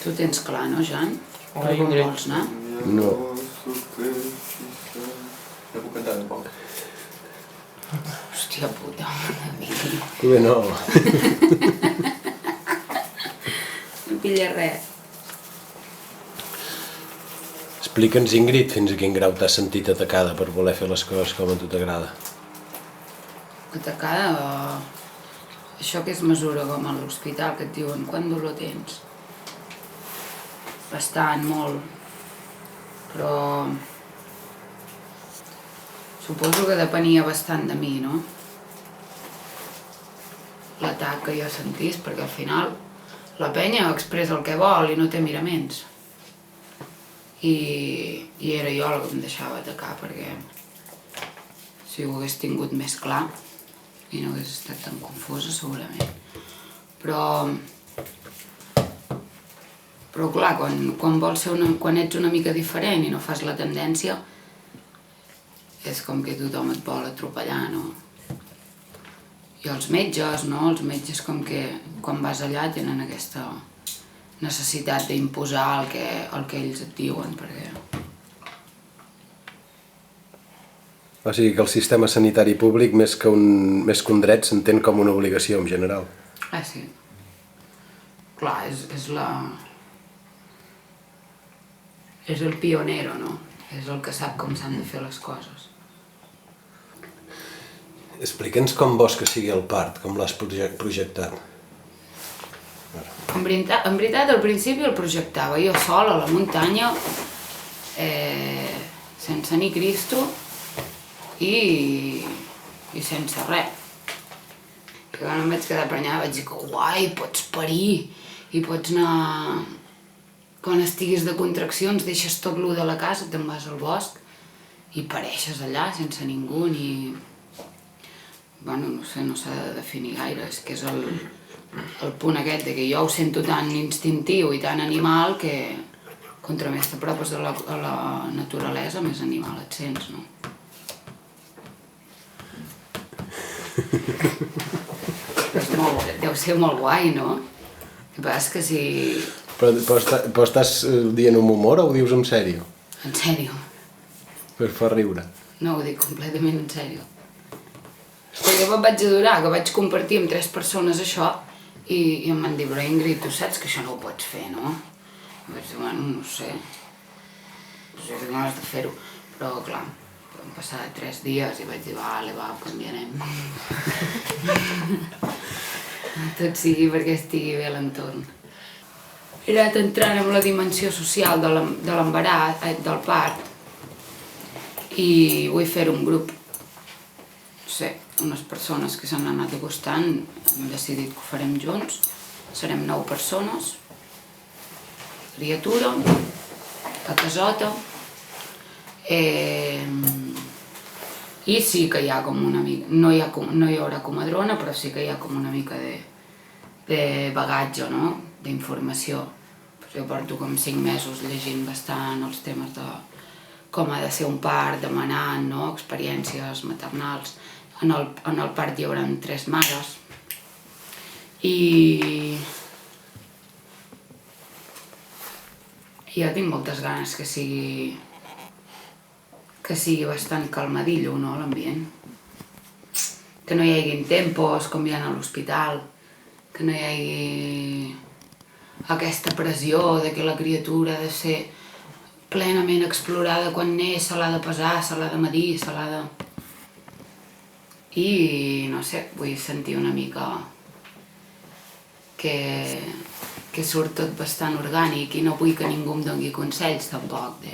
Tu tens clar, no, Jan? Per on vols anar? No. No puc cantar tampoc. Hòstia puta, Emili. Bé, no. No pilla res. Explica'ns, Ingrid, fins a quin grau t'has sentit atacada per voler fer les coses com a tu t'agrada. Atacada o... Això que es mesura com a l'hospital, que et diuen quant dolor tens? Bastant, molt. Però... Suposo que depenia bastant de mi, no? L'atac que jo sentís, perquè al final la penya expressa el que vol i no té miraments. I era jo la que em deixava atacar, perquè si ho hagués tingut més clar i no hagués estat tan confosa, segurament. Però clar, quan vols ser quan ets una mica diferent i no fas la tendència, és com que tothom et vol atropellar, no? I els metges, no? Els metges com que quan vas allà tenen aquesta necessitat d'imposar el que ells et diuen, perquè... O sigui que el sistema sanitari públic, més que un dret, s'entén com una obligació en general. Ah, sí. Clar, és el pionero, no? És el que sap com s'han de fer les coses. Explica'ns com vols que sigui el part, com l'has projectat. En veritat, al principi el projectava jo sol a la muntanya, sense ni Cristo i sense res. I quan em vaig quedar prenyada vaig dir que guai, pots parir i pots anar... Quan estiguis de contraccions deixes tot lo de la casa, te'n vas al bosc i pareixes allà sense ningú ni... Bueno, no sé, no s'ha de definir gaire, és que és el punt aquest de que jo ho sento tan instintiu i tan animal que contra més t'apropes a la naturalesa, més animal et sents, no? Deu ser molt guai, no? El que passa és que si... Però estàs dient amb humor o ho dius en sèrio? En sèrio. Per fer riure. No, ho dic completament en sèrio. Perquè me'n vaig adorar, que vaig compartir amb 3 persones això i em van dir, però Ingrid, tu saps que això no ho pots fer, no? I vaig dir, bueno, no sé. No sé com has de fer-ho. Però, clar, van passar 3 dies i vaig dir, vale, va, canviarem. Tot sigui perquè estigui bé l'entorn. He anat entrant en la dimensió social de l'embaràs, del part, i vull fer un grup. No sé, unes persones que s'han anat acostant, hem decidit que ho farem junts. Serem 9 persones, criatura, a casota, i sí que hi ha com una mica, no hi haurà comadrona, però sí que hi ha com una mica de bagatge, no? D'informació. Jo porto com 5 mesos llegint bastant els temes de com ha de ser un part, demanant, no? Experiències maternals. En el part hi haurà 3 mares. I jo tinc moltes ganes que sigui bastant calmadillo, no, l'ambient. Que no hi haguin tempos com hi ha a l'hospital, que no hi hagi aquesta pressió de que la criatura ha de ser plenament explorada quan neix, se l'ha de pesar, se l'ha de medir, se l'ha de... I, no sé, vull sentir una mica que surt tot bastant orgànic i no vull que ningú em doni consells tampoc de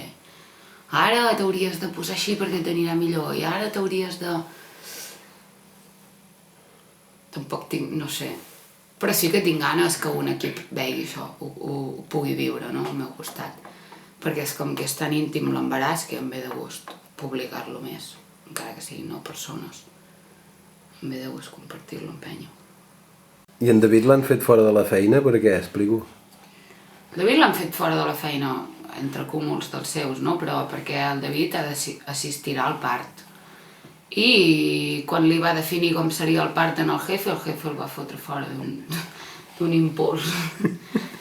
ara t'hauries de posar així perquè t'anirà millor i ara t'hauries de... Tampoc tinc, no sé, però sí que tinc ganes que un equip vegi això, ho pugui viure, no?, al meu costat, perquè és com que és tan íntim l'embaràs que em ve de gust publicar-lo més, encara que siguin 9 persones. Em ve de gust compartir-lo amb penya. I en David l'han fet fora de la feina? Per què? Explico. David l'han fet fora de la feina, entre cúmuls dels seus, no? Però perquè el David assistirà al part. I quan li va definir com seria el part en el jefe el va fotre fora d'un impuls.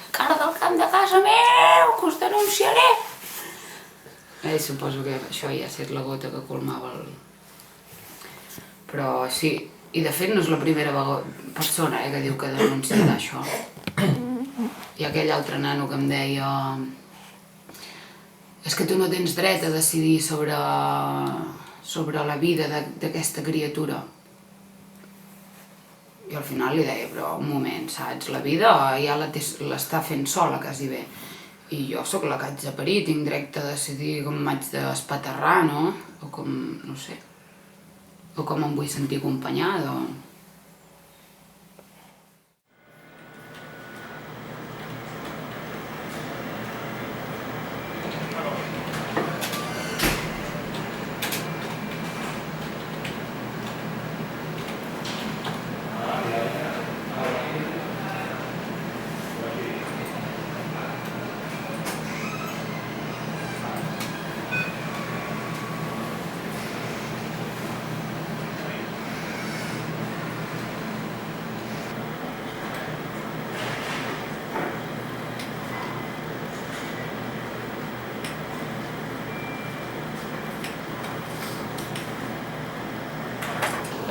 Cara del cap! camp de casa meu, que us denunciaré. Suposo que això ja ha estat la gota que colmava el... Però sí, i de fet no és la primera persona que diu que denunciarà això. Hi ha aquell altre nano que em deia és que tu no tens dret a decidir sobre la vida d'aquesta criatura. I al final li deia, però un moment, saps? La vida ja l'està fent sola, quasi bé. I jo sóc la que haig de parir, tinc dret a decidir com m'haig d'espaterrar, no? O com, no sé, o com em vull sentir acompanyada.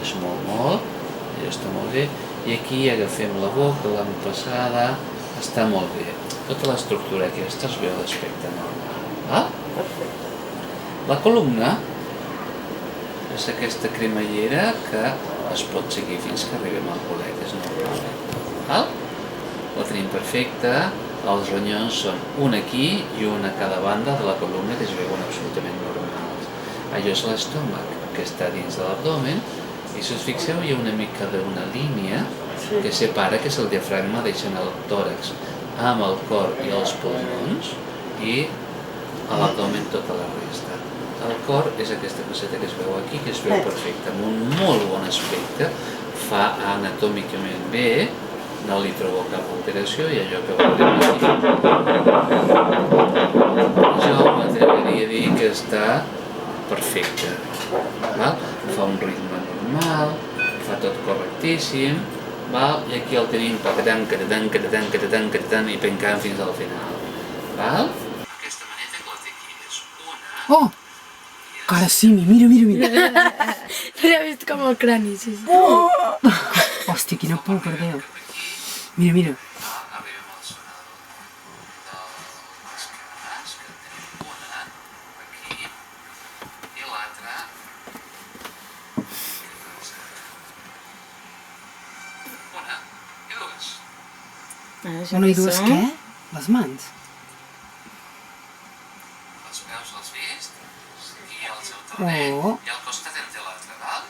És molt, ja està molt bé. I aquí agafem la boca, l'empassada, està molt bé. Tota l'estructura aquesta es veu d'aspecte normal. La columna és aquesta cremallera que es pot seguir fins que arribem al bolet, és normal. La tenim perfecta, els ronyons són un aquí i un a cada banda de la columna que es veuen absolutament normals. Allò és l'estómac, que està dins de l'abdomen, i si us fixeu hi ha una mica d'una línia que separa, que és el diafragma, deixant el tòrax amb el cor i els pulmons i a l'abdomen tota la resta. El cor és aquesta coseta que es veu aquí, que es veu perfecte, amb un molt bon aspecte, fa anatòmicament bé, no li trobo cap alteració i allò que veurem aquí. Jo m'atreviria a dir que està perfecte. Fa un ritme normal, fa tot correctíssim, i aquí el tenim i pencant fins al final. Aquesta maneta que la té aquí és una... Oh! Cara, sí, mira. L'he vist com el crani, sí. Oh! Hòstia, quina por, per Déu. Mira. Arribem al sonador dels canes, que en tenim una aquí, i l'altra... Una i dues. Una i dues què? Les mans. Els peus els vist? I el seu tornell. Oh. I al costat en té l'altre, val?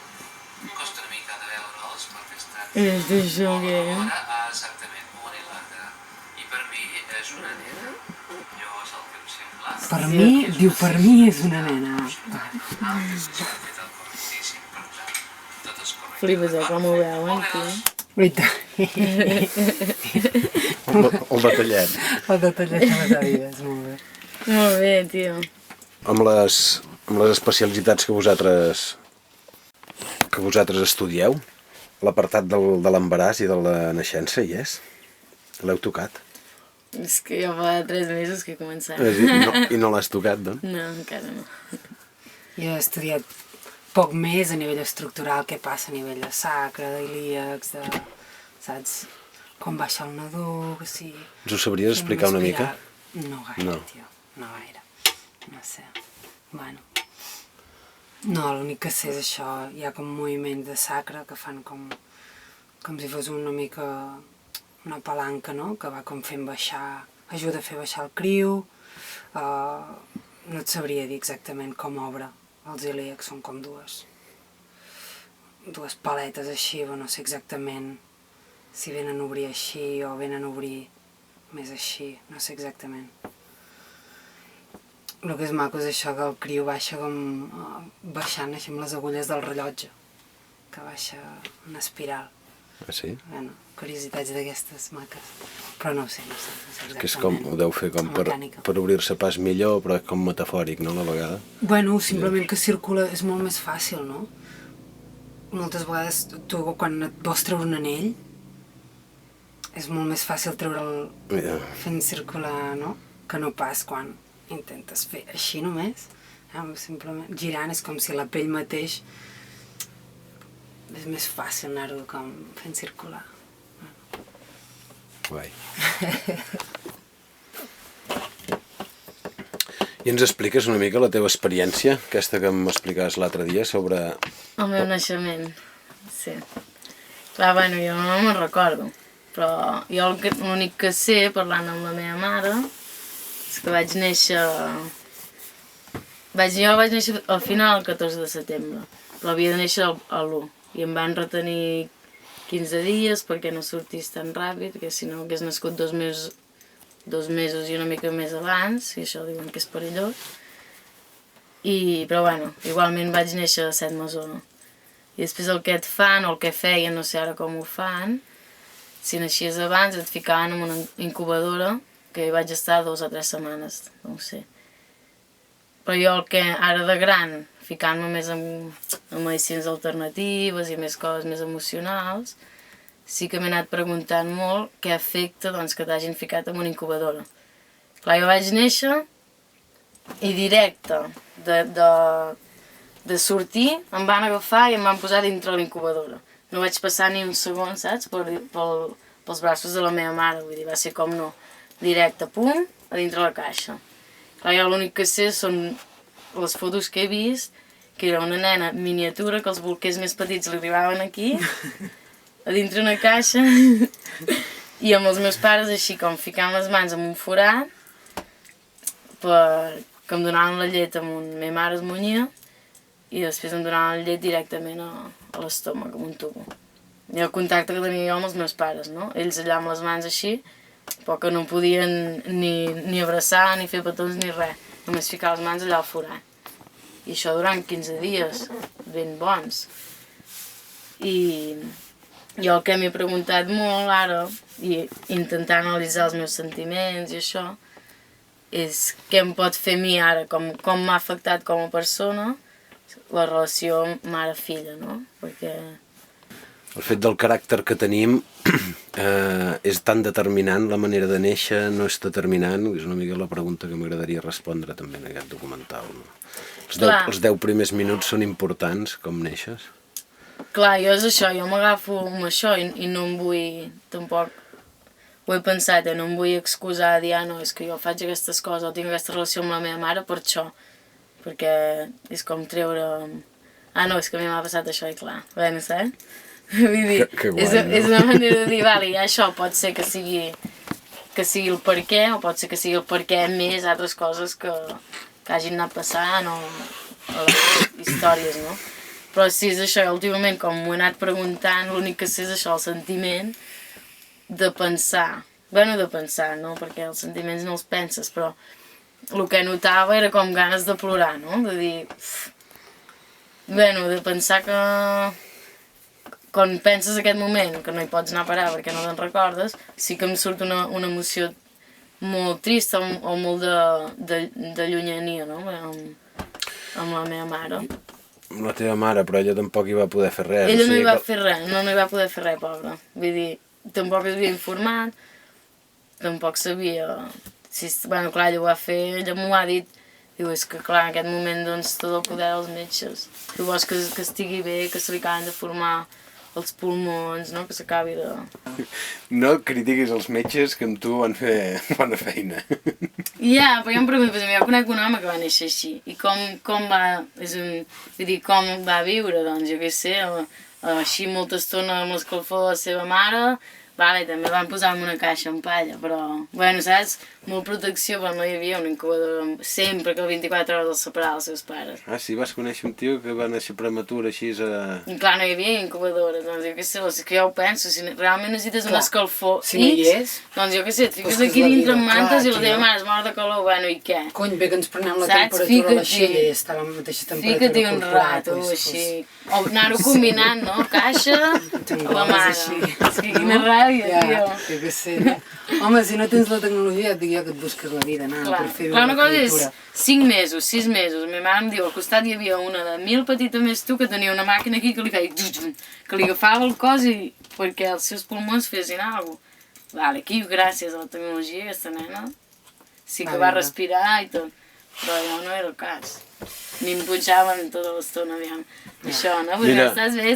Costa una mica de veure'ls perquè estan... És de xoque, Exactament, una i l'altra. I per mi és una nena. Jo és el que em sembla. Per mi és una nena. Flipes, com ho veuen, tio. Guaita. El detallet. El detallet de les àvides, molt bé. Molt bé, tio. Amb les especialitats que vosaltres estudieu, l'apartat de l'embaràs i de la naixença hi és? L'heu tocat? És que ja fa 3 mesos que he començat. I no l'has tocat, doncs? No, encara no. Jo he estudiat poc més a nivell estructural, què passa a nivell de sacre, d'ilíacs, saps? Com baixa el nadó, que sí... Ens ho sabries explicar una mica? No gaire, tio, no gaire. No sé, bueno... No, l'únic que sé és això, hi ha com moviments de sacre que fan com si fos una mica una palanca, no? Que va com fent baixar, ajuda a fer baixar el criu, no et sabria dir exactament com obre. Els ilíacs són com dues paletes així, però no sé exactament si venen a obrir així o venen a obrir més així, no sé exactament. El que és maco és això, que el criu baixa com baixant així amb les agulles del rellotge, que baixa en espiral. Ah, sí? Bueno, curiositats d'aquestes maques, però no ho sé exactament. Que és com, ho deu fer com per obrir-se pas millor, però com metafòric, no, a la vegada? Bueno, simplement que circula, és molt més fàcil, no? Moltes vegades tu quan et vols treure un anell és molt més fàcil treure'l fent circular, no? Que no pas quan intentes fer així només. Simplement girant és com si la pell mateix és més fàcil anar-ho com fent circular. Guai. I ens expliques una mica la teva experiència, aquesta que m'explicaves l'altre dia sobre... El meu naixement, sí. Clar, bueno, jo no me'n recordo, però jo l'únic que sé, parlant amb la meva mare, és que vaig néixer... Jo vaig néixer al final el 14 de setembre, però havia de néixer a l'1 i em van retenir 15 dies perquè no sortís tan ràpid, perquè si no hagués nascut 2 mesos i una mica més abans, i això diuen que és perillós. Però bueno, igualment vaig néixer a 7 mesona. I després el que et fan, o el que feien, no sé ara com ho fan, si naixies abans et ficaven en una incubadora, que hi vaig estar 2 o 3 setmanes, no ho sé. Però jo el que ara de gran, ficant-me més en medicines alternatives i més coses més emocionals, sí que m'he anat preguntant molt què afecta que t'hagin ficat en una incubadora. Clar, jo vaig néixer i directe de sortir em van agafar i em van posar dintre l'incubadora. No vaig passar ni un segon, saps, pels braços de la meva mare, vull dir, va ser com no, directe, pum, a dintre la caixa. Clar, jo l'únic que sé són les fotos que he vist, que era una nena miniatura, que els bolquers més petits li arribaven aquí, a dintre una caixa, i amb els meus pares així com ficant les mans en un forat, que em donaven la llet amb un... Ma mare es munyia, i després em donaven la llet directament a l'estómac, amb un tubo. I el contacte que tenia jo amb els meus pares, no? Ells allà amb les mans així, però que no podien ni abraçar, ni fer petons, ni res. Només ficar les mans allà al forat. I això durant 15 dies, ben bons. I jo el que m'he preguntat molt ara, i intentar analitzar els meus sentiments i això, és què em pot fer a mi ara, com m'ha afectat com a persona la relació mare-filla, no? Perquè... El fet del caràcter que tenim és tan determinant, la manera de néixer no és determinant, és una mica la pregunta que m'agradaria respondre també en aquest documental. No? Els 10 primers minuts són importants, com neixes? Clar, jo és això, jo m'agafo amb això i no em vull, tampoc, ho he pensat, no em vull excusar, dir, no, és que jo faig aquestes coses o tinc aquesta relació amb la meva mare per això, perquè és com treure... no, és que a mi m'ha passat això i clar, bueno, saps? Vull dir, que guai, és una manera de dir, vale, ja això pot ser que sigui el per què, o pot ser que sigui el per què més altres coses que hagin anat passant o històries, no? Però sí, és això, últimament, com m'ho he anat preguntant, l'únic que sé és això, el sentiment de pensar. Bueno, de pensar, no? Perquè els sentiments no els penses, però el que notava era com ganes de plorar, no? De dir... Bueno, de pensar que... Quan penses aquest moment, que no hi pots anar a parar perquè no te'n recordes, sí que em surt una emoció molt trista o molt de llunyania, no? Amb la meva mare. Amb la teva mare, però ella tampoc hi va poder fer res. Ella no hi va fer res, no hi va poder fer res, pobra. Vull dir, tampoc es havia informat, tampoc sabia... Bueno, clar, ella ho va fer, ella m'ho ha dit. Diu, és que clar, en aquest moment, doncs, tot el poder dels metges. Tu vols que estigui bé, que se li acaben de formar els pulmons, no? Que s'acabi de... No critiquis els metges que amb tu van fer bona feina. Ja, però jo em pregunto, jo conec un home que va néixer així, i com va, vull dir, com va viure, doncs, jo què sé, així molta estona amb l'escalfor de la seva mare, vale, també van posar en una caixa amb palla, però, bueno, saps, molt protecció, però no hi havia una incubadora, sempre que 24 hores els separava els seus pares. Ah, sí, vas conèixer un tio que va néixer prematur així a... I clar, no hi havia incubadora, doncs jo què sé, és que jo ho penso, si realment necessites un escalfor si no hi és, doncs jo què sé, et fiques aquí dintre amb mantes i la teva mare es mor de calor, bueno, i què? Cony, bé que ens prenem la temperatura a l'aixella i està a la mateixa temperatura. Fica-t'hi un rato, així. O anar-ho combinant, no? Caixa, la mare. És que quina ràbia, tio. Jo què sé. Home, si no tens la tecnologia, et dic jo que et busques la vida, Clar, una cosa és 5 mesos, 6 mesos. Ma mare em diu, al costat hi havia una de 1000 petita més tu que tenia una màquina aquí que li feia... que li agafava el cos i perquè els seus pulmons fessin alguna cosa. vale, aquí gràcies a la tecnologia aquesta nena sí que Va va viure. respirar i tot, però jo no era el cas. Ni em punxaven tota l'estona, aviam, això, no? Mira. Estàs bé,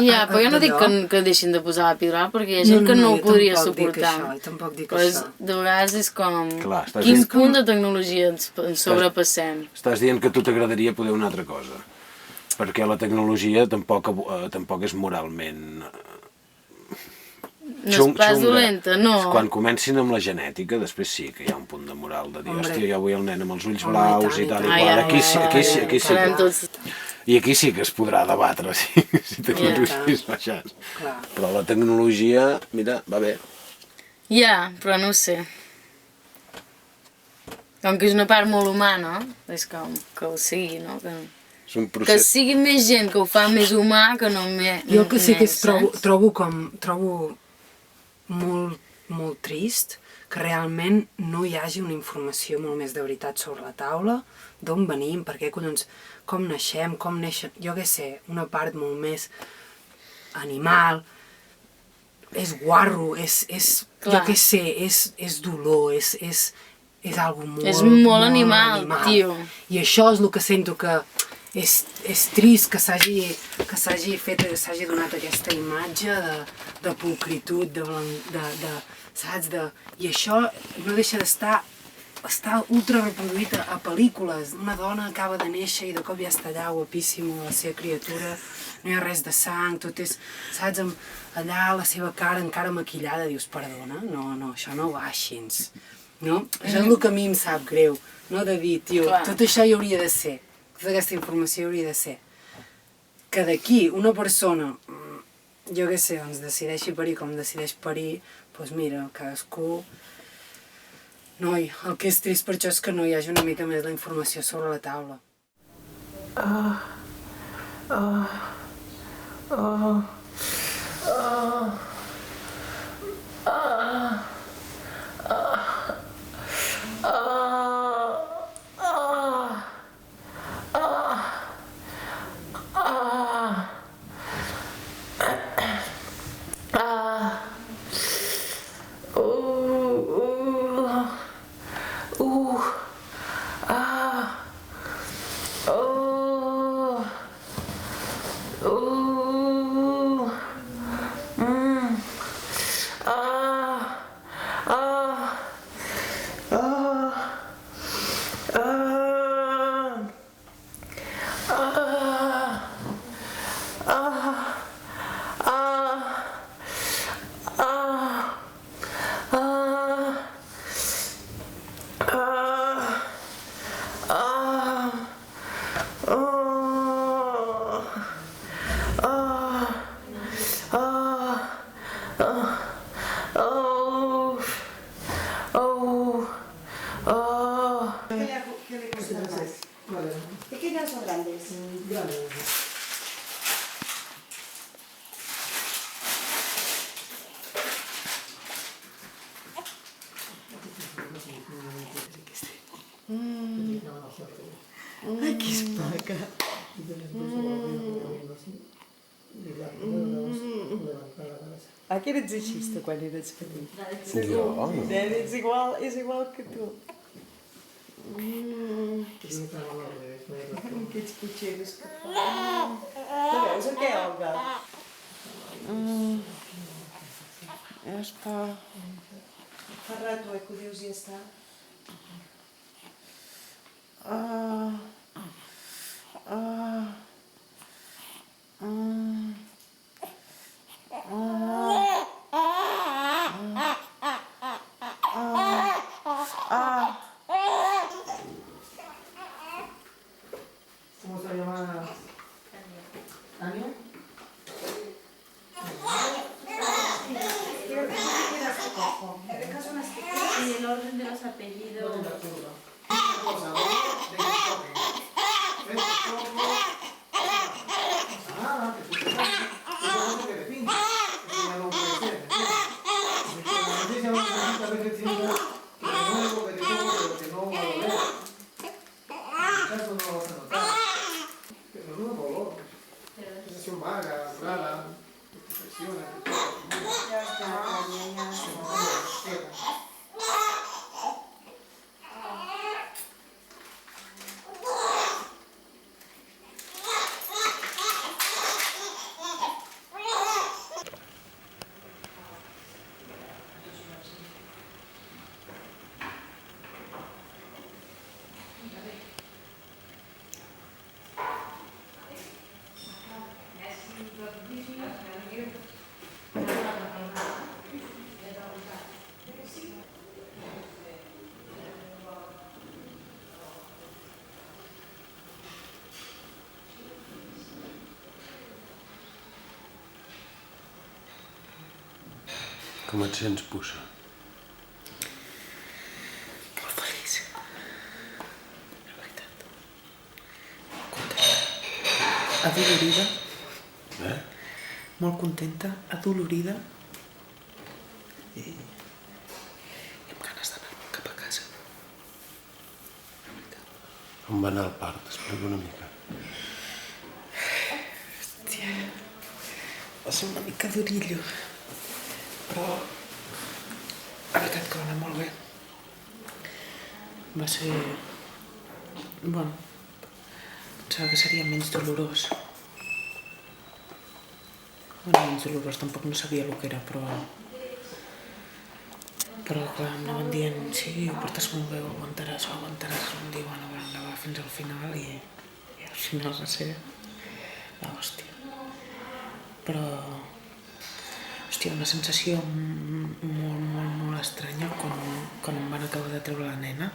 ja, però jo no dic que deixin de posar l'epidural, perquè hi ha gent que no ho jo podria tampoc dic suportar. això, tampoc dic Però això. de vegades és com... Clar, estàs Quin dient- punt de tecnologia ens sobrepassem? Estàs dient que a tu t'agradaria poder una altra cosa, perquè la tecnologia tampoc és moralment No és pas dolenta, no. Quan comencin amb la genètica, després sí que hi ha un punt de moral de dir, Hombre. hòstia, jo vull el nen amb els ulls Home, blaus i i tal tant, i i qual. tant. Aquí sí Farem que... tots... I aquí sí que es podrà debatre si tecnologies baixants. Clar. Però la tecnologia, mira, va bé. Ja, però no ho sé. Com que és una part molt humana, és com que ho sigui, no? És un Que procés... sigui més gent que ho fa més humà que no més. Jo el que sí que saps? trobo molt trist que realment no hi hagi una informació molt més de veritat sobre la taula, d'on venim, per què collons, com naixem, com neixen, jo què sé, una part molt més animal, és guarro, jo Clar. què sé, és dolor, és algo molt, És molt animal, tio. I això és el que sento que és trist que s'hagi donat aquesta imatge de pulcritud, saps? I això no deixa d'estar ultra reproduït a pel·lícules. Una dona acaba de néixer i de cop ja està allà guapíssima, la seva criatura, no hi ha res de sang, tot és, saps, allà la seva cara encara maquillada, dius, perdona, no, això no va així, no? Això és el que a mi em sap greu, no? De dir, tio, Clar. tot això hi hauria de ser, tota aquesta informació hauria de ser que d'aquí una persona, jo què sé, doncs decideixi parir com decideix parir, doncs mira, cadascú... Noi, el que és trist per això és que no hi hagi una mica més la informació sobre la taula. ¿Pequeñas o grandes? Ah, que eres així quan eres petit? Jo? És igual que tu. Com aquests potxeres que fa. No veus o què, Olga? Ja està. Fa rato que ho dius i ja està. ¿Cómo se llama? ¿Tania? Y el orden de los apellidos. Ja està, Tània, ja està. Com et sents, puça? Molt feliç. La veritat. Contenta. Adolorida. Molt contenta, adolorida. I amb ganes d'anar cap a casa. On va anar el part? Explica una mica. Hòstia, va ser una mica durillo, però la veritat que va anar molt bé. Va ser... bueno, pensava que seria menys dolorós. Bueno, menys dolorós, tampoc no sabia el que era, però clar, em anaven dient, sí, ho portes molt bé, ho aguantaràs. Em diuen, bueno, va fins al final i al final va ser l'hòstia. Però, hòstia, una sensació molt estranya quan em van acabar de treure la nena.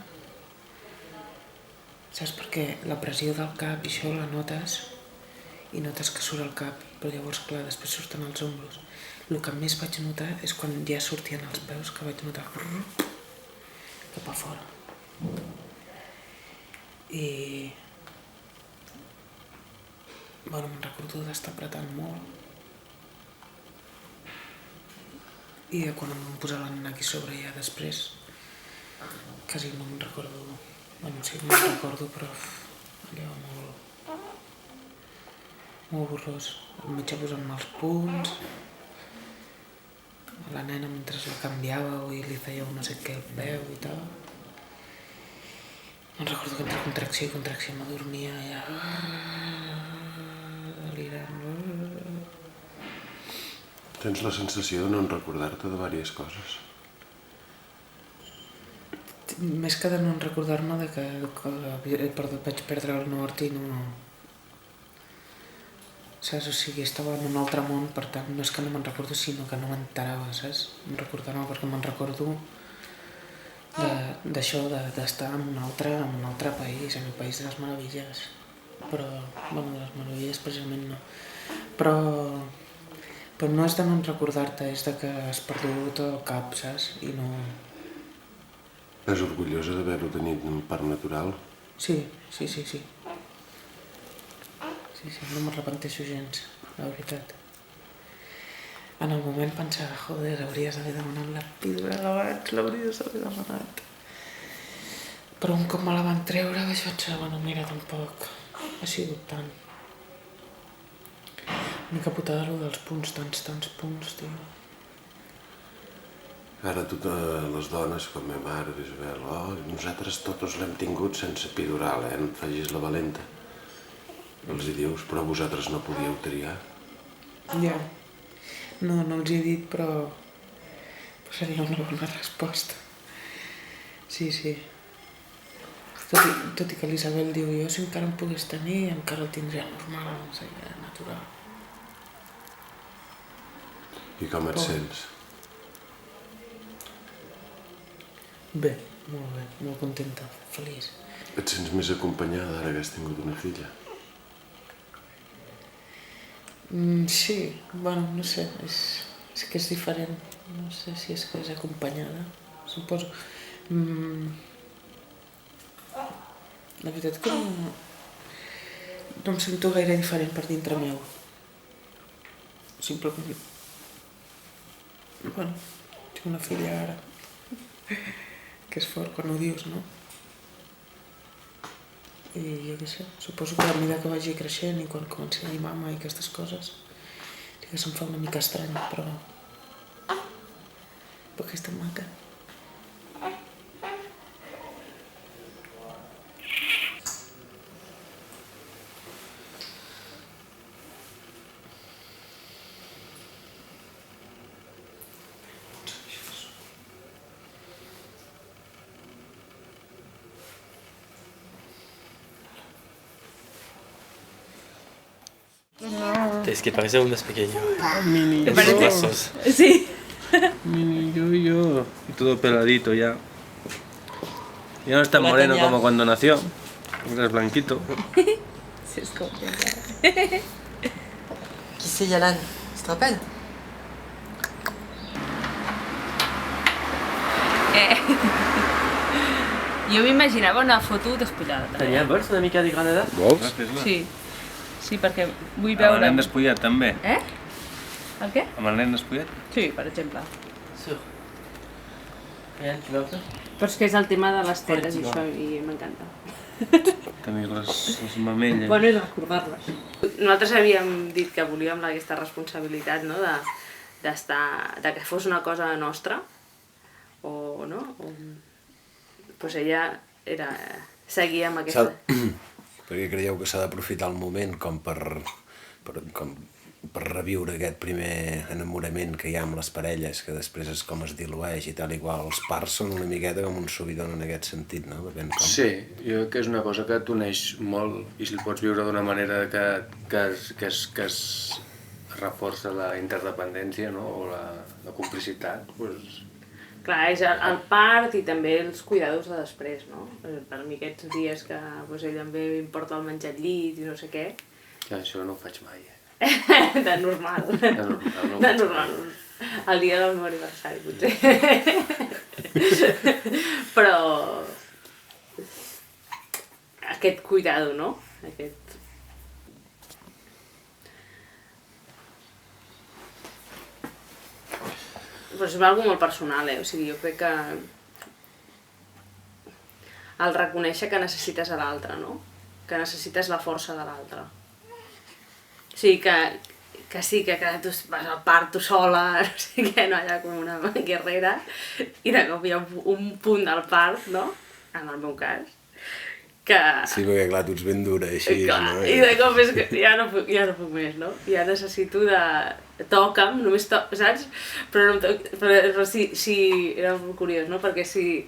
Saps? Perquè la pressió del cap i això la notes i notes que surt el cap, però llavors, clar, després surten els ombros. El que més vaig notar és quan ja sortien els peus, que vaig notar cap a fora. I... bueno, me'n recordo d'estar apretant molt. I de quan em van posar la nena aquí sobre ja després, quasi no me'n recordo. Bueno, sí que me'n recordo, però allò molt borrós. El metge posant-me els punts, la nena mentre la canviava i li feia no sé què al peu i tal. Me'n recordo que entre contracció i contracció m'adormia ja delirant. Tens la sensació de no recordar-te de diverses coses? Més que de no recordar-me de que vaig perdre el nord i no... saps? O sigui, estava en un altre món, per tant, no és que no me'n recordo, sinó que no m'enterava, saps? Em recordava perquè me'n recordo d'això, d'estar en un altre país, en el País de les Meravilles. Però, bueno, de les Meravilles precisament no. Però no és de no recordar-te, és de que has perdut el cap, saps? I no... És orgullosa d'haver-ho tenit en part natural? Sí. No m'arrepenteixo gens, la veritat. En el moment pensava, joder, hauries d'haver demanat la píldora abans, l'hauries d'haver demanat. Però un cop me la van treure vaig pensar, bueno, mira, tampoc ha sigut tant. Una putada allò dels punts, tants punts, tio. Ara totes les dones, com ma mare, Isabel, nosaltres tots l'hem tingut sense epidural, no et facis la valenta. Els hi dius, però vosaltres no podíeu triar. Ja. No els hi he dit, però seria una bona resposta. Sí. Tot i que l'Isabel diu, jo si encara em pogués tenir, encara el tindria normal, no sé, natural. I com et sents? Bé, molt contenta, feliç. Et sents més acompanyada ara que has tingut una filla? Sí, bueno, no sé, és que és diferent. No sé si és que és acompanyada, suposo. La veritat que no em sento gaire diferent per dintre meu. Simplement... bueno, tinc una filla ara, que és fort quan ho dius, no? I jo què sé, suposo que a mesura que vagi creixent i quan comenci a dir mama i aquestes coses, li Ja se'm fa una mica estrany, però aquesta maca. Es que parece uno más pequeño. Mini En sus brazos. Sí. Mini yo. Y todo peladito ya. Ya no es tan moreno como cuando nació. Ahora es blanquito. Sí, és com Qui c'est Yalan? Tu te rappelles? Jo m'imaginava una foto despullada. Tenia, vols una mica de granada? Vols? Sí. Sí, perquè vull Amb el veure... nen despullat també. El què? Amb el nen despullat? Sí, per exemple. Sûr. Real, tu l'as fait? Però és que és el tema de les tetes i això, i m'encanta. Tenir les mamelles. Bueno, i recordar-les. Nosaltres havíem dit que volíem aquesta responsabilitat, no?, de que fos una cosa nostra, o no? Doncs ella seguia amb aquesta... Perquè creieu que s'ha d'aprofitar el moment com per reviure aquest primer enamorament que hi ha amb les parelles, que després és com es dilueix i tal i qual. Els parts són una miqueta com un subidon en aquest sentit, no? Depèn com. Sí, jo crec que és una cosa que t'uneix molt i si el pots viure d'una manera que es reforça la interdependència, no? O la complicitat, doncs... Clar, és el part i també els cuidados de després, no? Per mi aquests dies que ella em ve i em porta el menjar al llit i no sé què... Ja, això no ho faig mai, De normal. De normal. El dia del meu aniversari, potser. Però... aquest cuidado, no? Aquest... Però és una cosa molt personal, O sigui, jo crec que... el reconèixer que necessites a l'altre, no? Que necessites la força de l'altre. O sigui, que sí, que tu vas al parc tu sola, no sé què, no, allà com una guerrera, i de cop hi ha un punt del parc, no? En el meu cas, que... Sí, perquè clar, tu ets ben dura així, clar, no? I de cop és que ja no puc més, no? Ja necessito de... Toca'm, només saps? Però sí, era molt curiós, no? Perquè si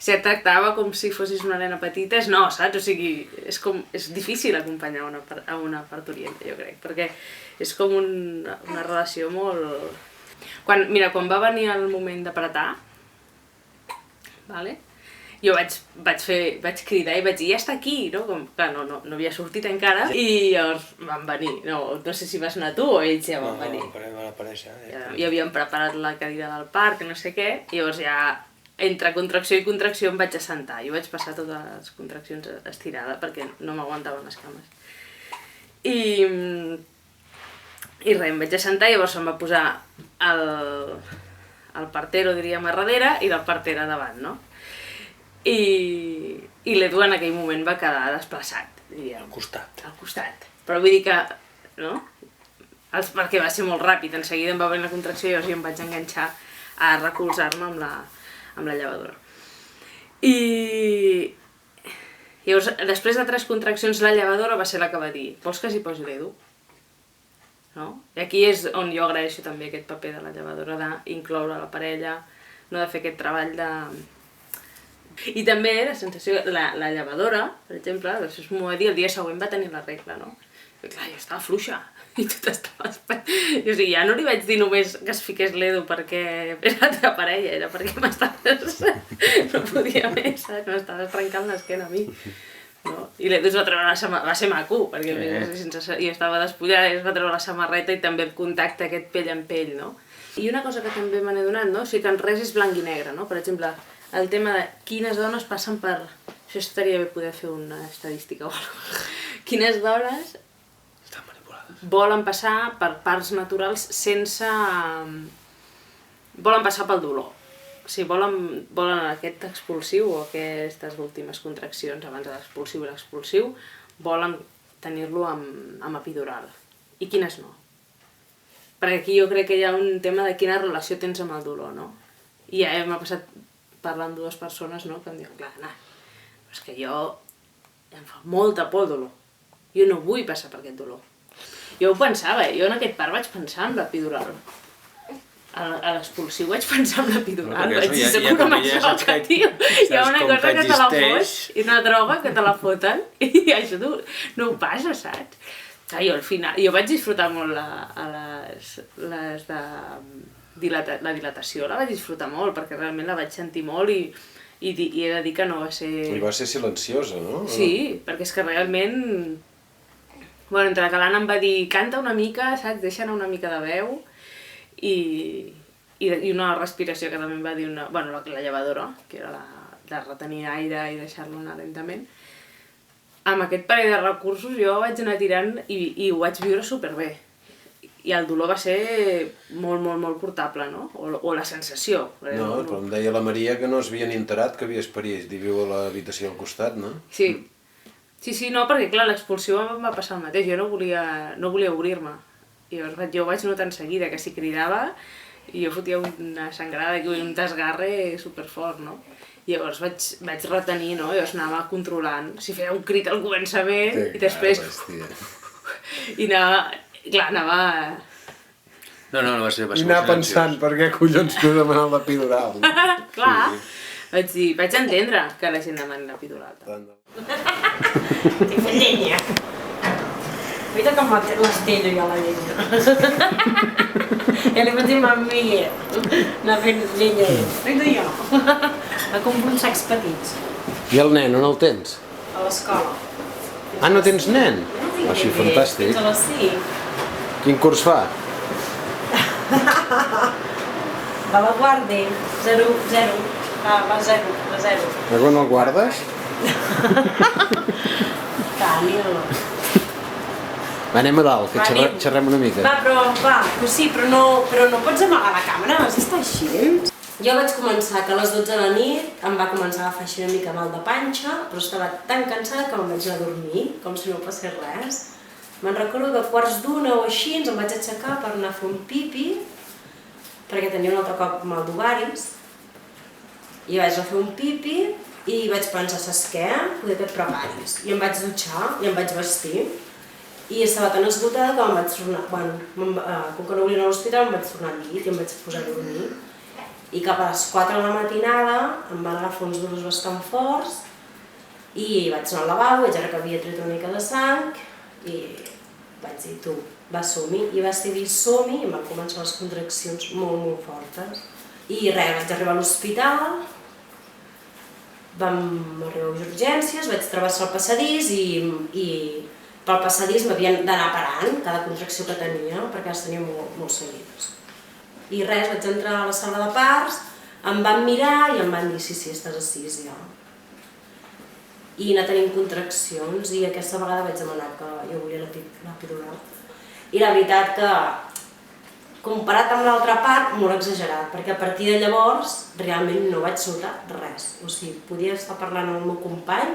et tractava com si fossis una nena petita, no, saps? O sigui, és difícil acompanyar a una parturienta, jo crec, perquè és com una relació molt... Quan va venir el moment d'apretar, jo vaig cridar i vaig dir, ja està aquí, no? Clar, no havia sortit encara, i llavors van venir, no sé si vas anar tu o ells ja van venir. No, van aparèixer. Ja havíem preparat la cadira del parc, no sé què, i llavors ja... Entre contracció i contracció em vaig assentar. Jo vaig passar totes les contraccions estirada perquè no m'aguantaven les cames. I res, em vaig assentar i llavors em va posar el partero, diríem, a darrere i la partera davant, no? I l'Edu en aquell moment va quedar desplaçat, diríem. Al costat. Al costat. Però vull dir que, no? Perquè va ser molt ràpid, en seguida em va venir la contracció i llavors jo em vaig enganxar a recolzar-me amb la llevadora. I llavors, després de 3 contraccions, la llevadora va ser la que va dir, vols que s'hi posi l'Edu? No? I aquí és on jo agraeixo també aquest paper de la llevadora, d'incloure la parella, no de fer aquest treball de... I també la sensació, la llevadora, per exemple, després m'ho va dir, el dia següent va tenir la regla, no? I clar, jo estava fluixa, i tu t'estaves... O sigui, ja no li vaig dir només que es fiqués l'Edu perquè era la teva parella, era perquè m'estaves... No podia més, saps? M'estaves trencant l'esquena a mi. No? I l'Edu va ser maco, perquè jo estava despullada i es va treure la samarreta i també el contacte aquest pell en pell, no? I una cosa que també me n'he donat, no? O sigui que en res és blanc i negre, no? Per exemple, el tema de quines dones passen per... Això estaria bé poder fer una estadística o alguna cosa. Quines dones volen passar per parts naturals sense... volen passar pel dolor. O sigui, volen aquest expulsiu o aquestes últimes contraccions abans de l'expulsiu i l'expulsiu, volen tenir-lo amb epidural i quines no. Perquè aquí jo crec que hi ha un tema de quina relació tens amb el dolor, no? I ja m'ha passat parlant amb dues persones, no?, que em diuen, clar, Anna, és que jo em fa molta por el dolor. Jo no vull passar per aquest dolor. Jo ho pensava, jo en aquest part vaig pensar en l'epidural. A l'expulsiu vaig pensar en l'epidural, vaig dir, soc una masoca, tio. Hi ha una cosa que te la fots i una droga que te la foten i això no ho passa, saps? Jo al final, jo vaig disfrutar molt la dilatació, la vaig disfrutar molt perquè realment la vaig sentir molt i he de dir que no va ser... I va ser silenciosa, no? Sí, perquè és que realment... Bueno, entre que l'Anna em va dir canta una mica, saps, deixa anar una mica de veu i una respiració que també em va dir la llevadora, que era de retenir aire i deixar-lo anar lentament. Amb aquest parell de recursos jo vaig anar tirant i ho vaig viure superbé. I el dolor va ser molt, molt, molt portable, no? O la sensació. No, però em deia la Maria que no es havia ni enterat que havies parit i viu a l'habitació al costat, no? Sí. Sí, no, perquè clar, l'expulsió em va passar el mateix, jo no volia obrir-me. I llavors jo vaig notar en seguida que si cridava i jo fotia una sangrada i un desgarre superfort, no? I llavors vaig retenir, no? Llavors anava controlant, si feia un crit al començament i després... I anava... No va ser I anar pensant per què collons t'ho demanat l'epidural. Clar, vaig entendre que la gent demani l'epidural. Estic fent llenya. Mira com l'estello jo a la llenya. Ja li vaig dir a mammi anar fent llenya. Vinga jo. Va comprar uns sacs petits. I el nen, on el tens? A l'escola. Ah, no tens nen? Així, fantàstic. Fins a les 5. Quin curs fa? Va la guardi. 0. Va 0. De quan el guardes? Daniel. Va, anem a dalt, que xerrem una mica. Però sí, però no pots amagar la càmera, has d'estar així. Jo vaig començar que a les 12 de la nit em va començar a agafar així una mica mal de panxa, però estava tan cansada que me'n vaig anar a dormir, com si no passés res. Me'n recordo que a 1:15 o així em vaig aixecar per anar a fer un pipi, perquè tenia un altre cop mal d'ovaris, i vaig anar a fer un pipi i vaig pensar, saps què? Poder que et preparis. I em vaig dutxar i em vaig vestir. I estava tan esgotada que me'n vaig tornar... com que no volia anar a l'hospital, em vaig tornar al llit i em vaig posar a dormir. I cap a les 4 de la matinada em van agafar uns dolors bastant forts i vaig anar al lavabo, vaig veure que havia tret una mica de sang i vaig dir, tu, va som-hi. I va ser dir som-hi i em van començar les contraccions molt, molt fortes. I res, vaig arribar a l'hospital, vam arribar a les urgències, vaig travessar el passadís i pel passadís m'havien d'anar parant cada contracció que tenia, perquè les tenia molt seguides. I res, vaig entrar a la sala de parts, em van mirar i em van dir, sí, estàs assís ja. I anar tenint contraccions i aquesta vegada vaig demanar que jo volia l'epidural. I la veritat que, comparat amb l'altra part, molt exagerat, perquè a partir de llavors realment no vaig notar res. O sigui, podia estar parlant amb el meu company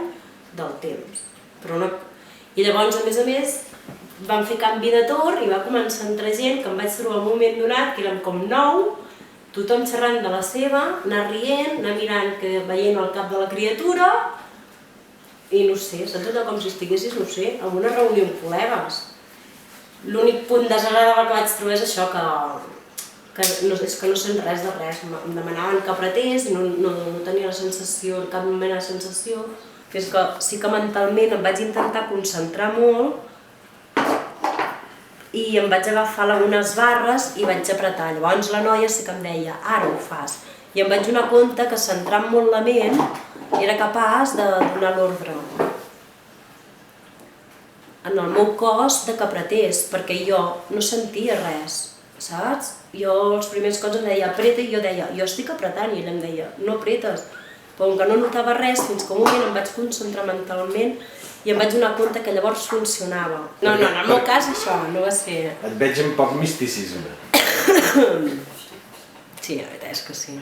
del temps. I llavors, a més, vam fer canvi de torn i va començar a entrar gent que em vaig trobar un moment donat, que érem com 9, tothom xerrant de la seva, anar rient, anar mirant, veient el cap de la criatura, i no sé, saps allò com si estiguessis, no sé, en una reunió amb col·legues. L'únic punt desagradable que vaig trobar és això, que no sent res de res. Em demanaven que apretés i no tenia la sensació, cap mena de sensació. És que sí que mentalment em vaig intentar concentrar molt i em vaig agafar algunes barres i vaig apretar. Llavors la noia sí que em deia, ara ho fas. I em vaig donar compte que centrant molt la ment era capaç de donar l'ordre en el meu cos de que apretés, perquè jo no sentia res, saps? Jo els primers cops em deia, apreta, i jo deia, jo estic apretant, i ella em deia, no apretes. Però com que no notava res, fins que un moment em vaig concentrar mentalment i em vaig donar compte que llavors funcionava. No, en el meu cas això no va ser... Et veig amb poc misticisme. Sí, la veritat és que sí.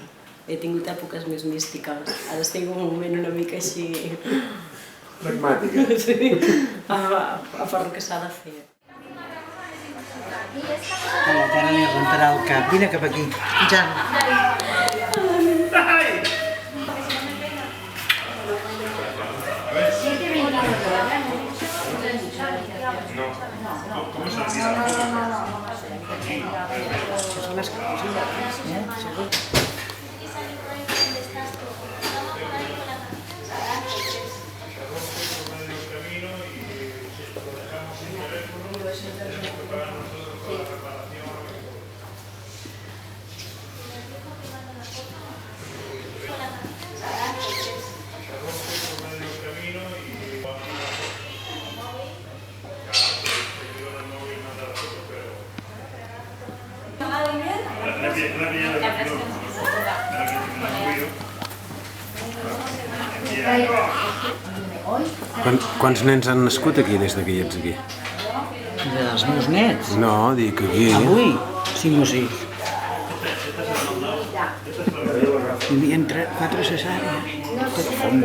He tingut èpoques més místiques. Ara estic en un moment una mica així... Pragmàtica. Sí, a per el que s'ha de fer. A la Tara li rentarà el cap. Vine cap aquí. Jan. Són les coses, segur. Quants nens han nascut aquí des que hi ets aquí? Dels meus nets? No, dic aquí. Avui? 5 o 6. Hi havia 4 cesàries. Tot fons.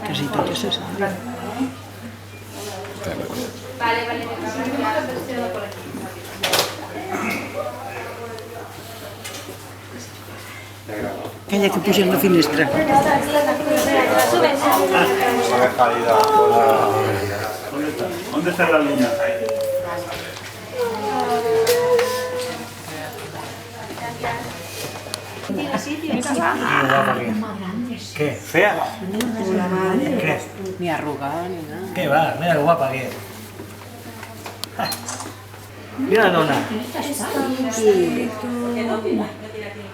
Quasi totes cesàries. Calla, que puja en la finestra. ¿Dónde está la niña? ¿Qué? ¿Fea? ¿Qué? Ni arrugada ni nada. ¿Qué va? Mira qué guapa que es. Mira la dona.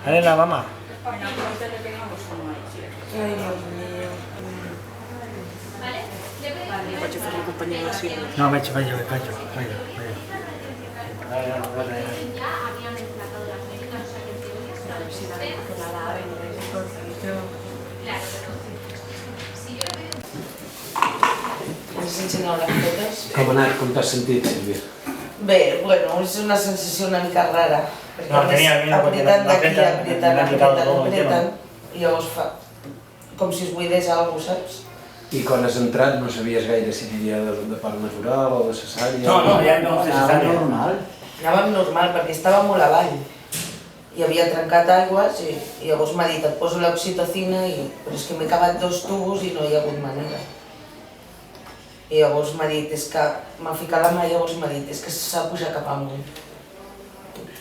A ver la mamá. Ai, Déu meu. Vaig a fer-li companyia a la Sílvia. No, vaig allà. Ens ensenyeu les fotos? Com ha anat? Com t'has sentit, Sílvia? Bé, bueno, és una sensació una mica rara. No, tenia miedo porque apreten, i llavors fa com si es buidés alguna cosa, saps? I quan has entrat no sabies gaire si aniria de part natural o de cesària? No, ja no, de cesària. Anàvem normal perquè estava molt avall. I havia trencat aigües i llavors m'ha dit, et poso l'oxitocina, però és que m'he acabat 2 tubos i no hi ha hagut manera. I llavors m'ha dit, és que m'ha ficat la mà i llavors m'ha dit, és que s'ha de pujar cap amunt,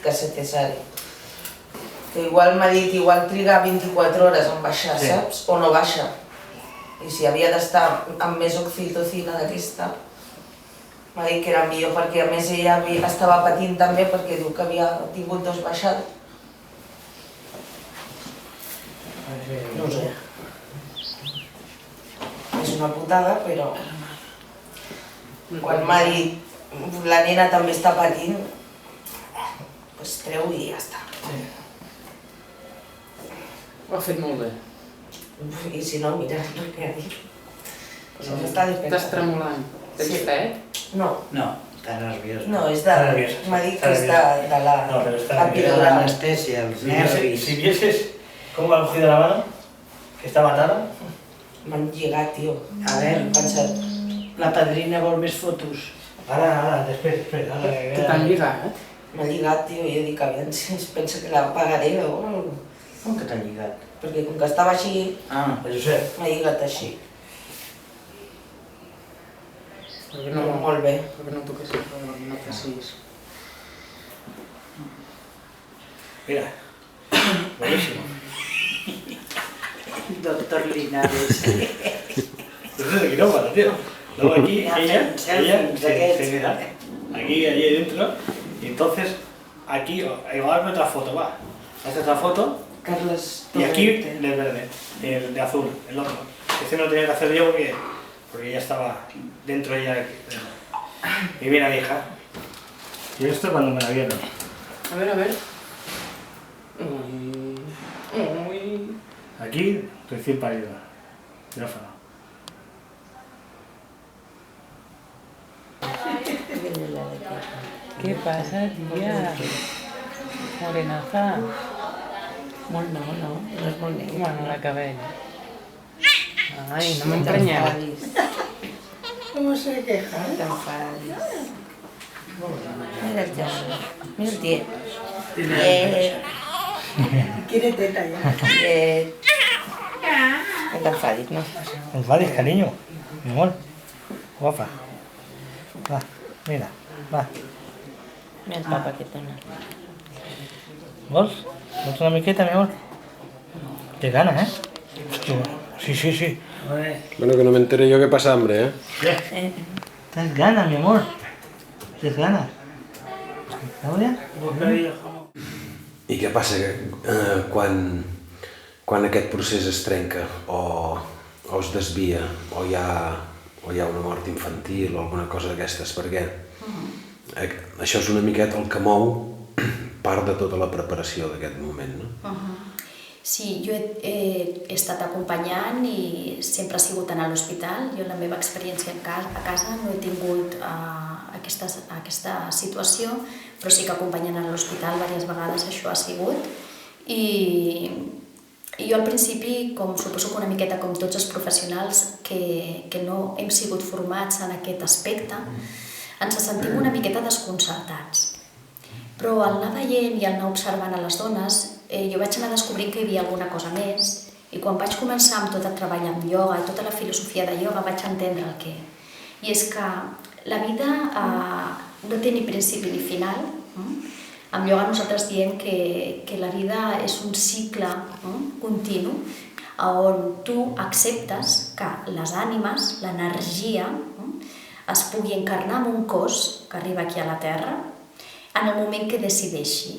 que és cesària. Que igual m'ha dit, igual trigar 24 hores en baixar, saps? O no baixa. I si havia d'estar amb més oxitocina d'aquesta, m'ha dit que era millor perquè a més ella estava patint també perquè diu que havia tingut 2 baixades. No sé. És una putada, però quan m'ha dit la nena també està patint, doncs treu i ja està. Ho ha fet molt bé. I si no, mira el que ha dit. Estàs tremolant. Tens fred? No. No, està nerviós. No, és de... M'ha dit que és de la epidural. Anestesia, els nervis. Si vieses cómo ha cogido la mano, que estaba atada. M'han lligat, tio. A veure, la padrina vol més fotos. Ara, espera. Que t'han lligat? M'ha lligat, tio, i jo dic, aviam si es pensa que la pagaré o alguna cosa. Com que t'ha lligat? Perquè com que estava així, m'ha lligat així. Molt bé. Perquè no toquessis, no passis. Mira, buenísimo. Doctor Linares. Eso es de quirófano, tío. Luego aquí ella se queda aquí, allí dentro, y entonces aquí, igual hazme otra foto, va. Hace otra foto, Carlos y aquí del verde, el de azul, el otro. Este no lo tenía que hacer yo porque ya estaba dentro ya. Y viene mi hija. Y esto cuando me la vieron. A ver. Aquí, recién parido. Quirófano. ¿Qué pasa, tía? Morenaza. Molt no és molt negre. Bueno, la cabella. Ai, no m'emprenyeu. ¿Cómo se queja? No t'enfadis. Mira el Jan, mira el tiet. Quiere teta ya. Tiet. No t'enfadis, no? Enfadis, cariño. Mi amor. Guapa. Va, mira, va. Mira el papa que et dona. ¿Vols? ¿Vols una miqueta, mi amor? Té gana, ¿eh? Hòstia, sí. Bueno, que no me entere yo que pasa hambre, ¿Eh? Tienes ganas, mi amor. Tienes ganas. ¿Claudia? I què passa quan aquest procés es trenca o es desvia o hi ha una mort infantil o alguna cosa d'aquestes? Perquè això és una miqueta el que mou part de tota la preparació d'aquest moment, no? Sí, jo he estat acompanyant i sempre he sigut a l'hospital. Jo en la meva experiència a casa no he tingut aquesta situació, però sí que acompanyant a l'hospital diverses vegades això ha sigut. I jo al principi, com suposo que una miqueta com tots els professionals que no hem sigut formats en aquest aspecte, ens sentim una miqueta desconcertats. Però al anar veient i al anar observant a les dones, jo vaig anar descobrint que hi havia alguna cosa més i quan vaig començar amb tot el treball amb ioga i tota la filosofia de ioga vaig entendre el què. I és que la vida no té ni principi ni final. Amb ioga nosaltres diem que la vida és un cicle continu on tu acceptes que les ànimes, l'energia, es pugui encarnar en un cos que arriba aquí a la Terra en el moment que decideixi,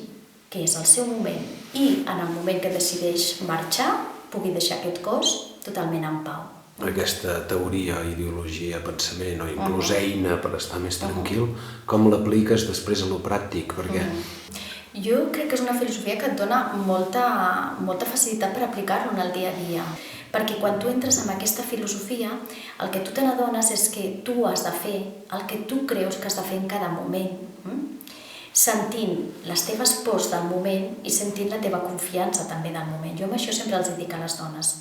que és el seu moment, i en el moment que decideix marxar, pugui deixar aquest cos totalment en pau. Aquesta teoria, ideologia, pensament o inclús eina per estar més tranquil, com l'apliques després a lo pràctic? Perquè... Jo crec que és una filosofia que et dona molta facilitat per aplicar-lo en el dia a dia. Perquè quan tu entres en aquesta filosofia, el que tu te n'adones és que tu has de fer el que tu creus que has de fer en cada moment, sentint les teves pors del moment i sentint la teva confiança també del moment. Jo amb això sempre els dic a les dones,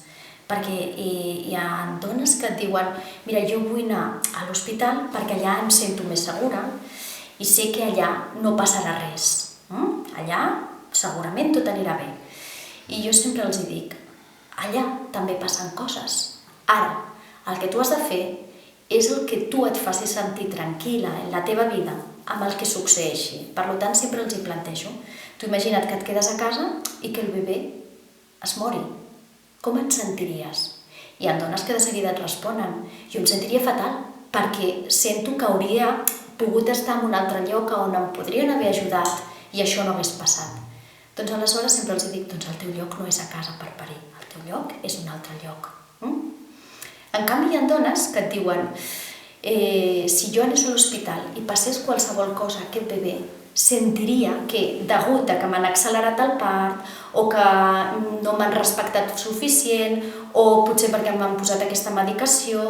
perquè hi ha dones que et diuen mira, jo vull anar a l'hospital perquè allà em sento més segura i sé que allà no passarà res. Allà segurament tot anirà bé. I jo sempre els dic, allà també passen coses. Ara, el que tu has de fer és el que tu et faci sentir tranquil·la en la teva vida amb el que succeeixi. Per tant, sempre els hi plantejo. Tu imagina't que et quedes a casa i que el bebè es mori. Com et sentiries? Hi ha dones que de seguida et responen. Jo em sentiria fatal, perquè sento que hauria pogut estar en un altre lloc on em podrien haver ajudat i això no hagués passat. Doncs aleshores sempre els dic, doncs el teu lloc no és a casa per parir, el teu lloc és un altre lloc. En canvi, hi ha dones que et diuen si jo anés a l'hospital i passés qualsevol cosa a aquest bebè, sentiria que, degut a que m'han accelerat el part, o que no m'han respectat suficient, o potser perquè m'han posat aquesta medicació,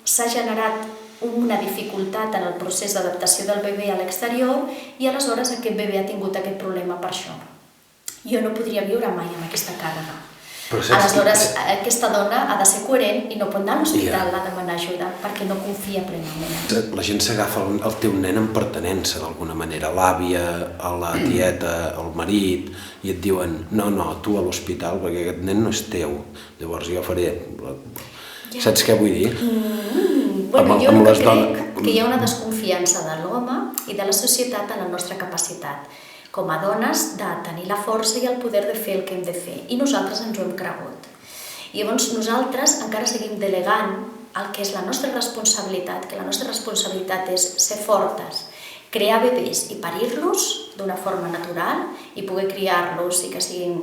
s'ha generat una dificultat en el procés d'adaptació del bebè a l'exterior i aleshores aquest bebè ha tingut aquest problema per això. Jo no podria viure mai amb aquesta càrrega. Aleshores, aquesta dona ha de ser coherent i no pot anar a l'hospital a demanar ajuda perquè no confia plenament. La gent s'agafa el teu nen en pertenença d'alguna manera, l'àvia, a la tieta, al marit, i et diuen no, tu a l'hospital perquè aquest nen no és teu. Llavors jo faré... Saps què vull dir? Jo el que crec que hi ha una desconfiança de l'home i de la societat en la nostra capacitat com a dones de tenir la força i el poder de fer el que hem de fer. I nosaltres ens ho hem cregut. I llavors nosaltres encara seguim delegant el que és la nostra responsabilitat, que la nostra responsabilitat és ser fortes, crear bebès i parir-los d'una forma natural i poder criar-los i que siguin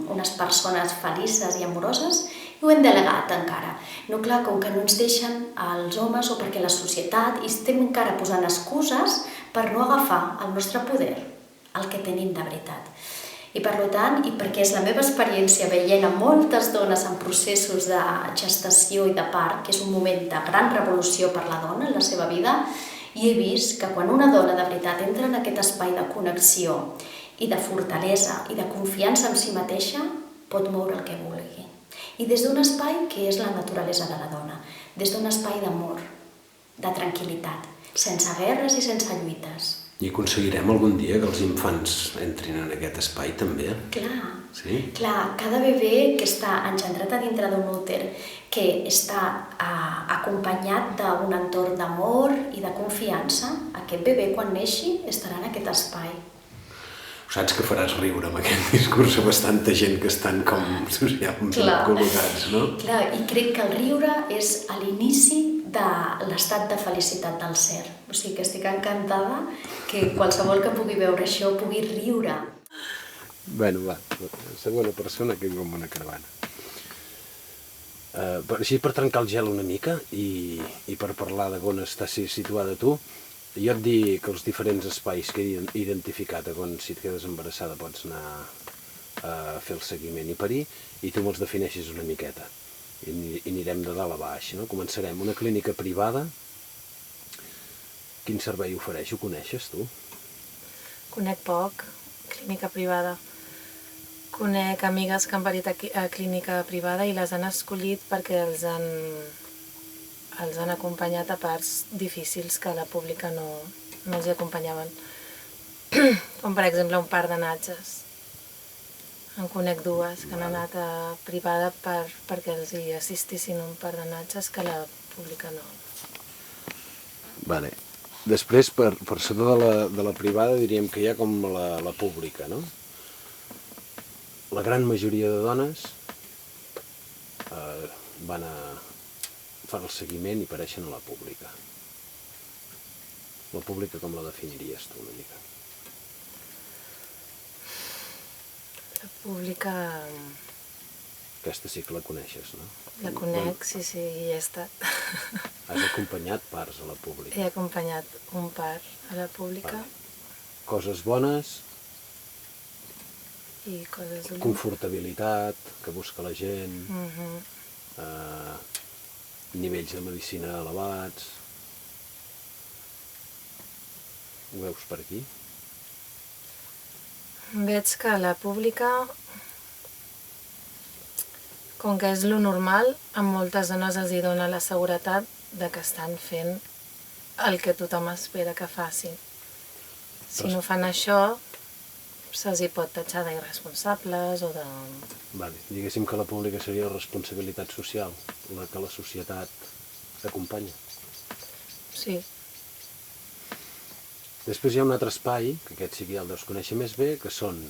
unes persones felices i amoroses, i ho hem delegat encara. No, clar, com que no ens deixen els homes o perquè la societat i estem encara posant excuses per no agafar el nostre poder, el que tenim de veritat. I per tant, i perquè és la meva experiència veient a moltes dones en processos de gestació i de part, que és un moment de gran revolució per la dona en la seva vida, i he vist que quan una dona de veritat entra en aquest espai de connexió i de fortalesa i de confiança en si mateixa, pot moure el que vulgui. I des d'un espai que és la naturalesa de la dona, des d'un espai d'amor, de tranquil·litat, sense guerres i sense lluites. I aconseguirem algun dia que els infants entrin en aquest espai també? Clar, Sí? clar, cada bebè que està engendrat a dintre d'un úter, que està acompanyat d'un entorn d'amor i de confiança, aquest bebè quan neixi estarà en aquest espai. Saps que faràs riure amb aquest discurs a bastanta gent que estan com socialment col·locats, no? Clar, i crec que el riure és a l'inici de l'estat de felicitat del ser. O sigui que estic encantada que qualsevol que pugui veure això pugui riure. Bueno, va, segona persona que com una caravana. Així per trencar el gel una mica i per parlar de on estàs situada tu, jo et dic que els diferents espais que he identificat on si et quedes embarassada pots anar a fer el seguiment i parir, i tu me'ls defineixis una miqueta. I anirem de dalt a baix, no? Començarem. Una clínica privada, quin servei ofereix? Ho coneixes, tu? Conec poc, clínica privada. Conec amigues que han parit a clínica privada i les han escollit perquè els han acompanyat a parts difícils que a la pública no els hi acompanyaven. Com per exemple un part de natges. En conec dues que han anat a privada perquè els hi assistissin un part de natges que a la pública no. Vale. Després, per sota de la privada, diríem que hi ha com la pública, no? La gran majoria de dones van a fer el seguiment i pareixen a la pública. La pública com la definiries tu una mica? La pública... Aquesta sí que la coneixes, no? La conec, sí, hi he estat. Has acompanyat parts a la pública. He acompanyat un part a la pública. Vale. Coses bones... I coses dolentes. Confortabilitat, que busca la gent, nivells de medicina elevats... Ho veus per aquí? Veig que la pública, com que és lo normal, a moltes dones els hi dona la seguretat de que estan fent el que tothom espera que facin. Si no fan això, se'ls hi pot tatxar d'irresponsables o de... Vale. Diguéssim que la pública seria la responsabilitat social, la que la societat acompanya. Sí. Després hi ha un altre espai, que aquest sí que ja el deus conèixer més bé, que són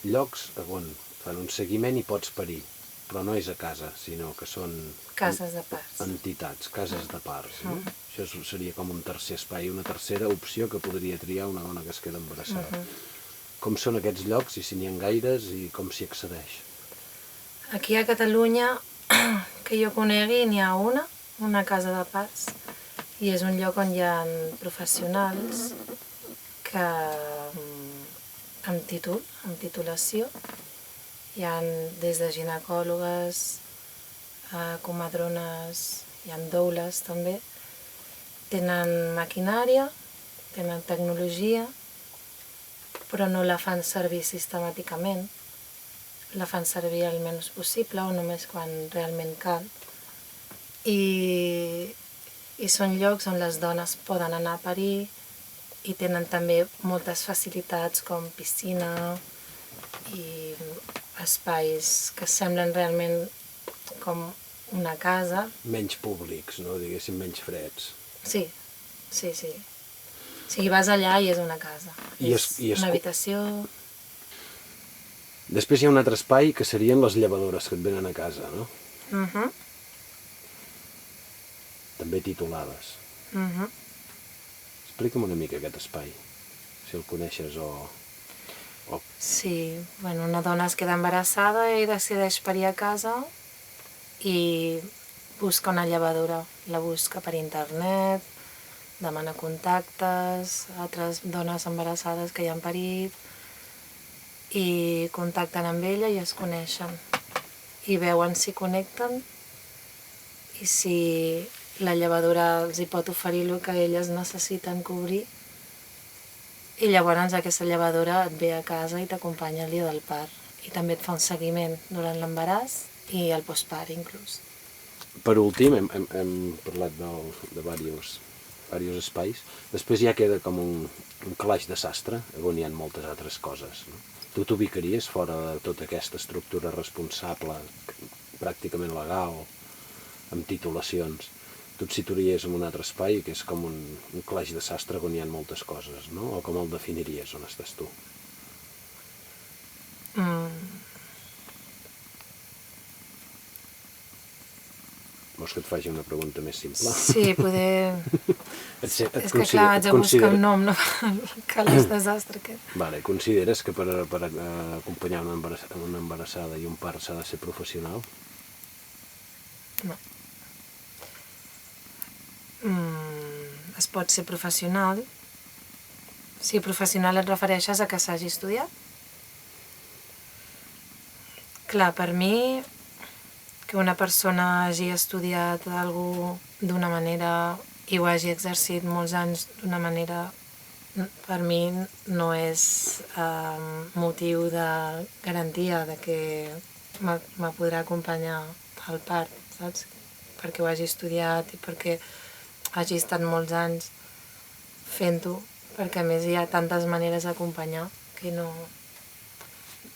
llocs on fan un seguiment i pots parir, però no és a casa, sinó que són... Cases de parts. Entitats, cases de parts. No? Això seria com un tercer espai, una tercera opció que podria triar una dona que es queda embarassada. Com són aquests llocs i si n'hi ha gaires i com s'hi accedeix? Aquí a Catalunya, que jo conegui, n'hi ha una casa de parts, i és un lloc on hi ha professionals que amb títol, amb titulació, hi ha des de ginecòlogues, comadrones, hi ha doules també, tenen maquinària, tenen tecnologia, però no la fan servir sistemàticament, la fan servir el menys possible o només quan realment cal. I són llocs on les dones poden anar a parir i tenen també moltes facilitats com piscina i espais que semblen realment com una casa. Menys públics, no? Diguéssim, menys freds. Sí. O sigui, vas allà i és una casa. És una habitació... Després hi ha un altre espai que serien les llevadores que et venen a casa, no? També titulades. Explica'm una mica aquest espai, si el coneixes o... Sí, una dona es queda embarassada i decideix parir a casa i busca una llevadora. La busca per internet, demana contactes, altres dones embarassades que hi han parit, i contacten amb ella i es coneixen. I veuen si connecten i si la llevadora els hi pot oferir el que elles necessiten cobrir. I llavors aquesta llevadora et ve a casa i t'acompanya el dia del part. i també et fa un seguiment durant l'embaràs i el postpart inclús. Per últim, hem parlat de diversos espais. Després ja queda com un calaix de sastre, on hi ha moltes altres coses. No? Tu t'ubicaries fora de tota aquesta estructura responsable, pràcticament legal, amb titulacions. Tu et situaries en un altre espai que és com un calaix de sastre on hi ha moltes coses, no? O com el definiries, on estàs tu? Vols que et faci una pregunta més simple? Sí, poder... És que clar, haig de buscar un nom, no? Calaix de sastre aquest. Vale, consideres que per acompanyar una embarassada i un part s'ha de ser professional? No. Es pot ser professional. Si professional et refereixes a que s'hagi estudiat? Clar, per mi, que una persona hagi estudiat alguna cosa d'una manera i ho hagi exercit molts anys d'una manera, per mi no és motiu de garantia de que me podrà acompanyar al part, saps? Perquè ho hagi estudiat i perquè hagi estat molts anys fent-ho, perquè a més hi ha tantes maneres d'acompanyar que no...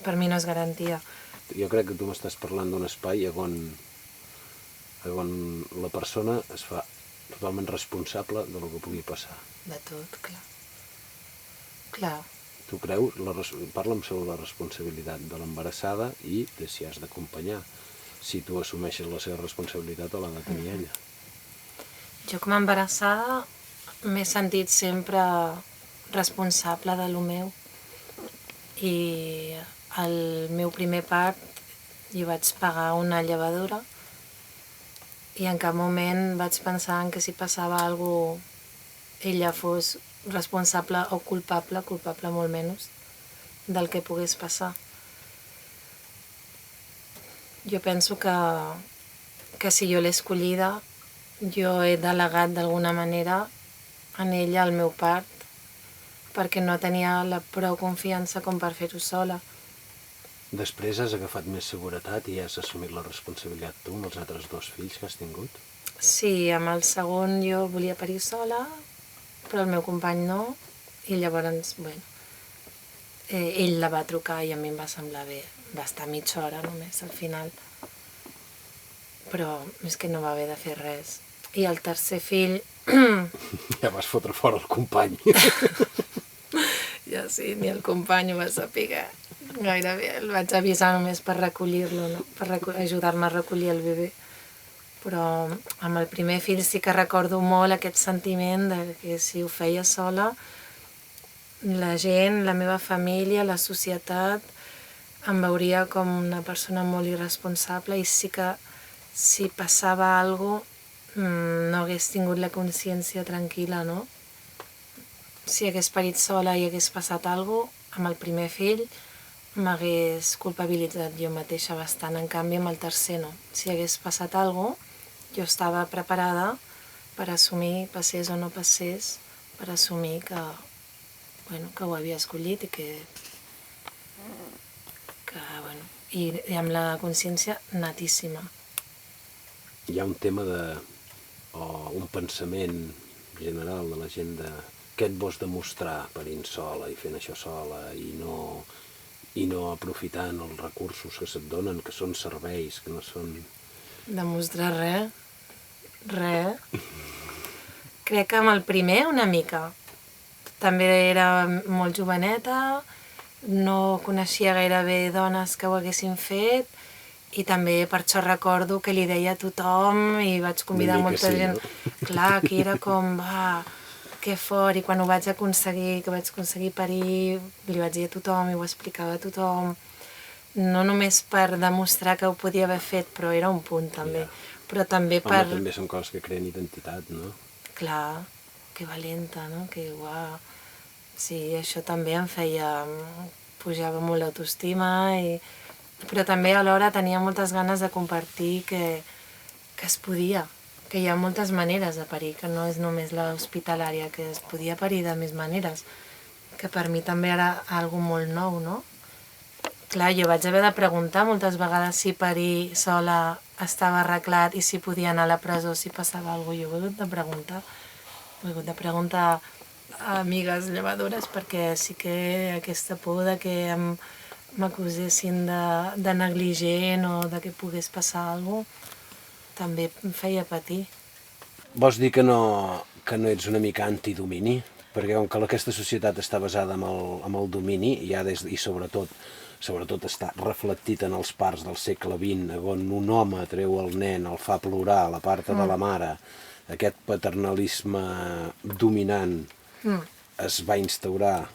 Per mi no és garantia. Jo crec que tu m'estàs parlant d'un espai on la persona es fa totalment responsable del que pugui passar. De tot, clar. Clar. Tu creus, parla'm sobre la responsabilitat de l'embarassada i de si has d'acompanyar. Si tu assumeixes la seva responsabilitat o l'ha de tenir ella. Jo com a embarassada m'he sentit sempre responsable de lo meu. I el meu primer part hi vaig pagar una llevadora i en cap moment vaig pensar que si passava alguna cosa ella fos responsable o culpable molt menys, del que pogués passar. Jo penso que si jo l'he escollida, jo he delegat d'alguna manera en ella el meu part, perquè no tenia la prou confiança com per fer-ho sola. Després has agafat més seguretat i has assumit la responsabilitat tu amb els altres 2 fills que has tingut? Sí, amb el segon jo volia parir sola, però el meu company no, i llavors, bueno, ell la va trucar i a mi em va semblar bé. Va estar mitja hora només al final, però és que no va haver de fer res. I el tercer fill... Ja vas fotre fora el company. Ja sí, ni el company ho va saber gairebé. El vaig avisar només per recollir-lo, no? Per ajudar-me a recollir el bebè. Però amb el primer fill sí que recordo molt aquest sentiment de que si ho feia sola, la gent, la meva família, la societat, em veuria com una persona molt irresponsable i sí que si passava alguna cosa no hagués tingut la consciència tranquil·la, no? Si hagués parit sola i hagués passat alguna cosa, amb el primer fill m'hagués culpabilitzat jo mateixa bastant, en canvi amb el tercer no. Si hagués passat alguna cosa, jo estava preparada per assumir, passés o no passés, per assumir que ho havia escollit i i amb la consciència netíssima. Hi ha un tema o un pensament general de la gent de què et vols demostrar parint sola i fent això sola i no aprofitant els recursos que se't donen, que són serveis, que no són... Demostrar res. Crec que amb el primer una mica. També era molt joveneta, no coneixia gairebé dones que ho haguessin fet i també per això recordo que li deia a tothom i vaig convidar molta gent. No? Clar, aquí era com, que fort, i quan ho vaig aconseguir, que vaig aconseguir parir, li vaig dir a tothom i ho explicava a tothom. No només per demostrar que ho podia haver fet, però era un punt també. Però també per... Home, també són coses que creen identitat, no? Clar, que valenta, no? Que guau. Sí, això també em feia... pujava molt l'autoestima i... Però també alhora tenia moltes ganes de compartir que es podia, que hi ha moltes maneres de parir, que no és només l'hospitalària, que es podia parir de més maneres, que per mi també era algo molt nou, no? Clar, jo vaig haver de preguntar moltes vegades si parir sola estava arreglat i si podia anar a la presó si passava alguna cosa. Jo he hagut de preguntar a amigues llevadores perquè sí que aquesta por de que m'acusessin de negligent o de que pogués passar alguna cosa també em feia patir. Vols dir que no ets una mica antidomini? Perquè com que aquesta societat està basada en el domini i sobretot està reflectit en els parts del segle XX, on un home treu el nen, el fa plorar, l'aparta de la mare, aquest paternalisme dominant es va instaurar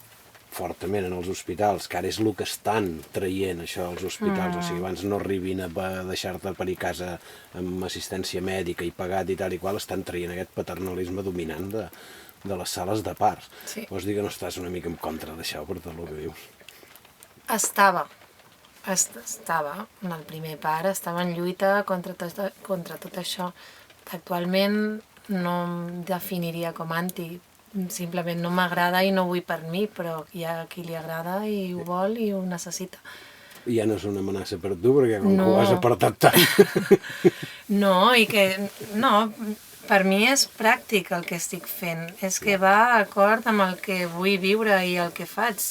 fortament en els hospitals, que ara és el que estan traient això als hospitals, o sigui, abans no arribin a deixar-te parir a casa amb assistència mèdica i pagat i tal i qual, estan traient aquest paternalisme dominant de les sales de parts. Vols dir que no estàs una mica en contra d'això, per tot el que dius? Estava. En el primer part estava en lluita contra tot això. Actualment no em definiria com anti, simplement no m'agrada i no vull per mi, però hi ha qui li agrada i ho vol i ho necessita. I ja no és una amenaça per tu, perquè com que ho has apartat tant. No, per mi és pràctic el que estic fent, és que va d'acord amb el que vull viure i el que faig.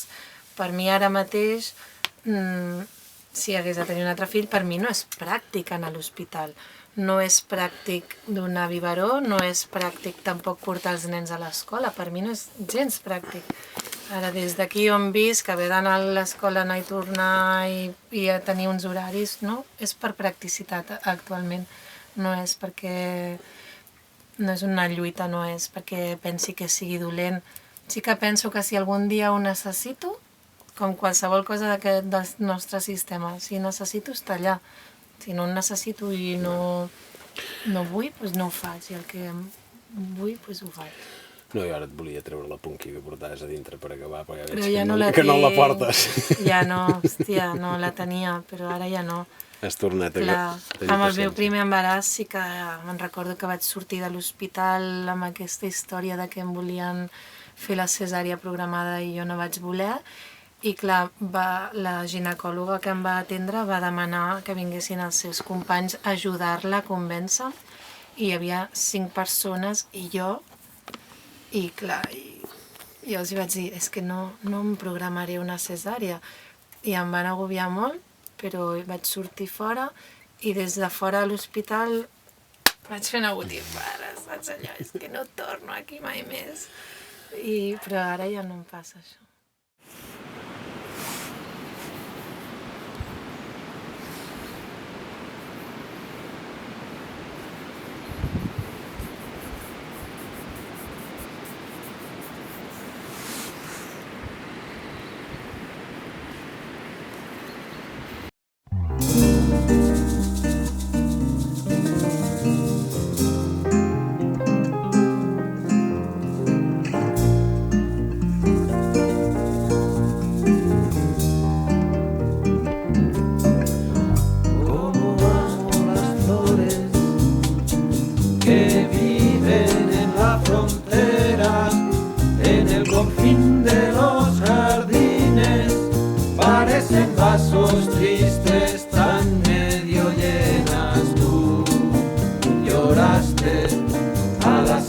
Per mi ara mateix, si hagués de tenir un altre fill, per mi no és pràctic anar a l'hospital. No és pràctic donar biberó, no és pràctic tampoc portar els nens a l'escola, per mi no és gens pràctic. Ara, des d'aquí on visc, que haver d'anar a l'escola, anar i tornar i a tenir uns horaris, no? És per practicitat actualment, no és perquè... No és una lluita, no és perquè pensi que sigui dolent. Sí que penso que si algun dia ho necessito, com qualsevol cosa del nostre sistema, si necessito estar allà. Si no ho necessito i no vull, doncs no ho faig, i el que vull, doncs ho faig. No, jo ara et volia treure la punky que portaves a dintre per acabar, perquè però veig ja que no la portes. Ja no, hòstia, no la tenia, però ara ja no. Has tornat a tenir paciència. Amb el meu primer embaràs sí que me'n recordo que vaig sortir de l'hospital amb aquesta història de que em volien fer la cesària programada i jo no vaig voler. I clar, la ginecòloga que em va atendre va demanar que vinguessin els seus companys a ajudar-la a convèncer. I hi havia 5 persones i jo, i clar, jo els vaig dir, és que no em programaré una cesària. I em van agobiar molt, però vaig sortir fora i des de fora de l'hospital vaig fer una botifarra, saps allò? És que no torno aquí mai més. Però ara ja no em passa això.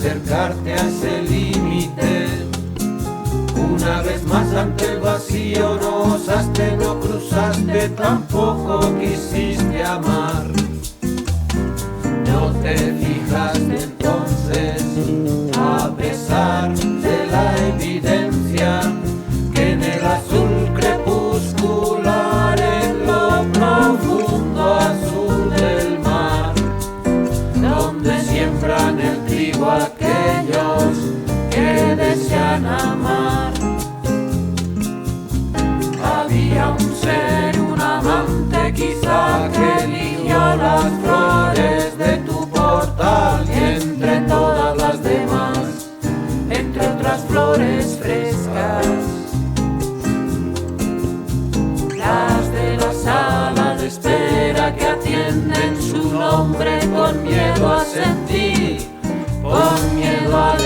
acercarte a ese límite. Una vez más ante el vacío no osaste, no cruzaste, tampoco quisiste amar. No te fijaste entonces, a pesar de la evidencia, que en el azul crepuscular, en lo profundo azul del mar, donde siembran el trigo aquellos que desean amar, había un ser, un amante quizá, que eligió las flores de tu portal, y entre todas las demás, entre otras flores frescas, las de la sala de espera que atienden su nombre con miedo a sentir, con miedo a